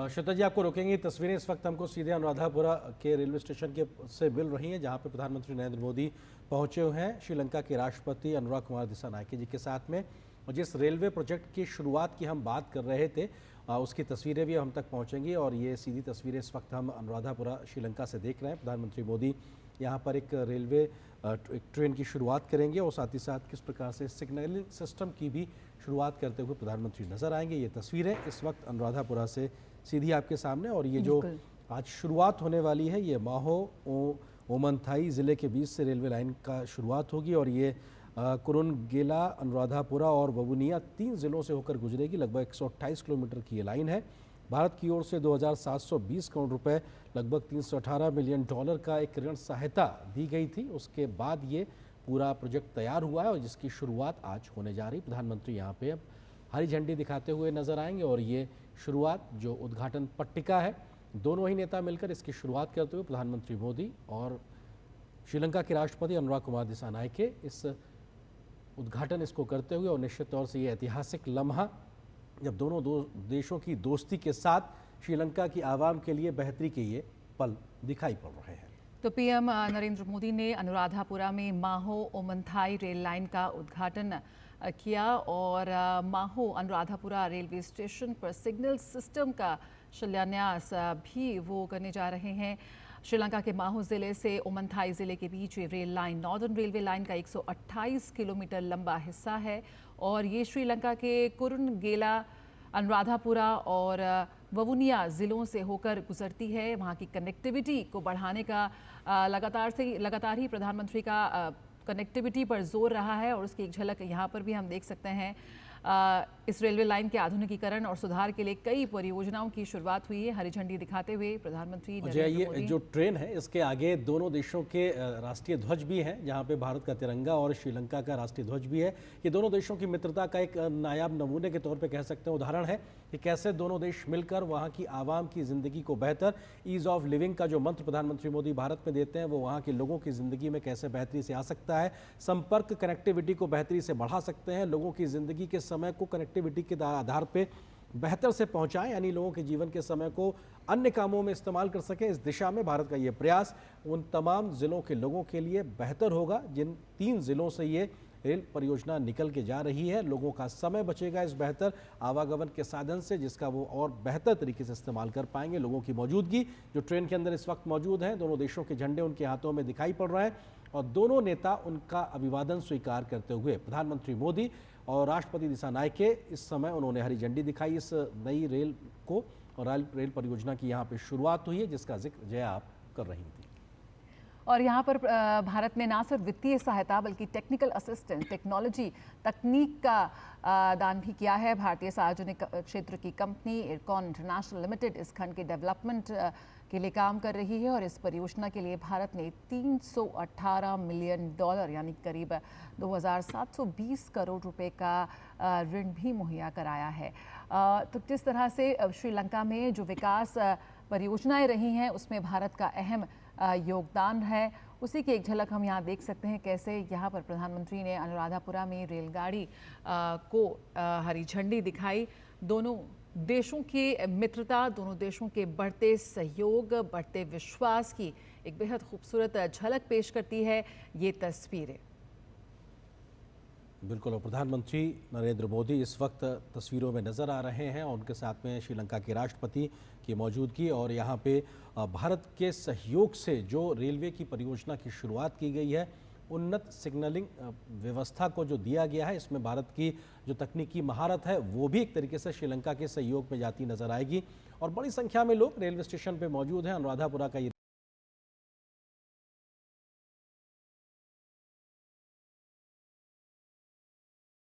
श्वेता जी, आपको रोकेंगे। तस्वीरें इस वक्त हमको सीधे अनुराधापुरा के रेलवे स्टेशन के से मिल रही हैं, जहां पे प्रधानमंत्री नरेंद्र मोदी पहुंचे हुए हैं श्रीलंका के राष्ट्रपति अनुरा कुमार दिसानायके जी के साथ में। और जिस रेलवे प्रोजेक्ट की शुरुआत की हम बात कर रहे थे, उसकी तस्वीरें भी हम तक पहुंचेंगी। और ये सीधी तस्वीरें इस वक्त हम अनुराधापुरा श्रीलंका से देख रहे हैं। प्रधानमंत्री मोदी यहाँ पर एक रेलवे एक ट्रेन की शुरुआत करेंगे और साथ ही साथ किस प्रकार से सिग्नलिंग सिस्टम की भी शुरुआत करते हुए प्रधानमंत्री नजर आएंगे। ये तस्वीरें इस वक्त अनुराधापुरा से सीधी आपके सामने। और ये जो आज शुरुआत होने वाली है, ये माहो ओमनथाई ज़िले के बीच से रेलवे लाइन का शुरुआत होगी। और ये कुरुनगेला, अनुराधापुरा और ववुनिया 3 ज़िलों से होकर गुजरेगी। लगभग 128 किलोमीटर की ये लाइन है। भारत की ओर से 2,720 करोड़ रुपए, लगभग $318 मिलियन का एक ऋण सहायता दी गई थी। उसके बाद ये पूरा प्रोजेक्ट तैयार हुआ है और जिसकी शुरुआत आज होने जा रही। प्रधानमंत्री यहाँ पे अब हरी झंडी दिखाते हुए नजर आएंगे। और ये शुरुआत जो उद्घाटन पट्टिका है, दोनों ही नेता मिलकर इसकी शुरुआत करते हुए प्रधानमंत्री मोदी और श्रीलंका के राष्ट्रपति अनुरा कुमार दिसानायके इस उद्घाटन इसको करते हुए। और निश्चित तौर से ये ऐतिहासिक लम्हा जब दोनों देशों की दोस्ती के साथ श्रीलंका की आवाम के लिए बेहतरी के ये पल दिखाई पड़ रहे हैं। तो पीएम नरेंद्र मोदी ने अनुराधापुरा में माहो ओमनथाई रेल लाइन का उद्घाटन किया और माहो अनुराधापुरा रेलवे स्टेशन पर सिग्नल सिस्टम का शिलान्यास भी वो करने जा रहे हैं। श्रीलंका के माहो ज़िले से ओमनथाई ज़िले के बीच ये rail line northern railway line का 128 किलोमीटर लंबा हिस्सा है। और ये श्रीलंका के कुरुनगेला, अनुराधापुरा और ववुनिया ज़िलों से होकर गुजरती है। वहाँ की कनेक्टिविटी को बढ़ाने का लगातार ही प्रधानमंत्री का कनेक्टिविटी पर जोर रहा है। और उसकी एक झलक यहाँ पर भी हम देख सकते हैं। इस रेलवे लाइन के आधुनिकीकरण और सुधार के लिए कई परियोजनाओं की शुरुआत हुई है। हरी झंडी दिखाते हुए प्रधानमंत्री नरेंद्र मोदी। ये जो ट्रेन है, इसके आगे दोनों देशों के राष्ट्रीय ध्वज भी हैं, जहां पे भारत का तिरंगा और श्रीलंका का राष्ट्रीय ध्वज भी है। ये दोनों देशों की मित्रता का एक नायाब नमूने के तौर पे कह सकते हैं, उदाहरण है कि कैसे दोनों देश मिलकर वहाँ की आवाम की ज़िंदगी को बेहतर, ईज़ ऑफ लिविंग का जो मंत्र प्रधानमंत्री मोदी भारत में देते हैं, वो वहाँ के लोगों की ज़िंदगी में कैसे बेहतरी से आ सकता है। संपर्क कनेक्टिविटी को बेहतरी से बढ़ा सकते हैं, लोगों की ज़िंदगी के समय को कनेक्टिविटी के आधार पे बेहतर से पहुंचाएं, यानी लोगों के जीवन के समय को अन्य कामों में इस्तेमाल कर सकें। इस दिशा में भारत का ये प्रयास उन तमाम ज़िलों के लोगों के लिए बेहतर होगा जिन 3 ज़िलों से ये रेल परियोजना निकल के जा रही है। लोगों का समय बचेगा इस बेहतर आवागमन के साधन से, जिसका वो और बेहतर तरीके से इस्तेमाल कर पाएंगे। लोगों की मौजूदगी जो ट्रेन के अंदर इस वक्त मौजूद हैं, दोनों देशों के झंडे उनके हाथों में दिखाई पड़ रहे हैं और दोनों नेता उनका अभिवादन स्वीकार करते हुए प्रधानमंत्री मोदी और राष्ट्रपति दिसानायके इस समय उन्होंने हरी झंडी दिखाई इस नई रेल को। और रेल परियोजना की यहाँ पे शुरुआत हुई है, जिसका जिक्र जया आप कर रही थी। और यहाँ पर भारत ने ना सिर्फ वित्तीय सहायता बल्कि टेक्निकल असिस्टेंस, टेक्नोलॉजी, तकनीक का दान भी किया है। भारतीय सार्वजनिक क्षेत्र की कंपनी इरकॉन इंटरनेशनल लिमिटेड इस खंड के डेवलपमेंट के लिए काम कर रही है। और इस परियोजना के लिए भारत ने $318 मिलियन यानी करीब 2,720 करोड़ रुपए का ऋण भी मुहैया कराया है। तो जिस तरह से श्रीलंका में जो विकास परियोजनाएं रही हैं, उसमें भारत का अहम योगदान है, उसी की एक झलक हम यहाँ देख सकते हैं। कैसे यहाँ पर प्रधानमंत्री ने अनुराधापुरा में रेलगाड़ी को हरी झंडी दिखाई। दोनों देशों की मित्रता, दोनों देशों के बढ़ते सहयोग, बढ़ते विश्वास की एक बेहद खूबसूरत झलक पेश करती है ये तस्वीरें। बिल्कुल। और प्रधानमंत्री नरेंद्र मोदी इस वक्त तस्वीरों में नज़र आ रहे हैं और उनके साथ में श्रीलंका के राष्ट्रपति की मौजूदगी। और यहाँ पे भारत के सहयोग से जो रेलवे की परियोजना की शुरुआत की गई है, उन्नत सिग्नलिंग व्यवस्था को जो दिया गया है, इसमें भारत की जो तकनीकी महारत है वो भी एक तरीके से श्रीलंका के सहयोग में जाती नजर आएगी। और बड़ी संख्या में लोग रेलवे स्टेशन पे मौजूद हैं। अनुराधापुरा का ये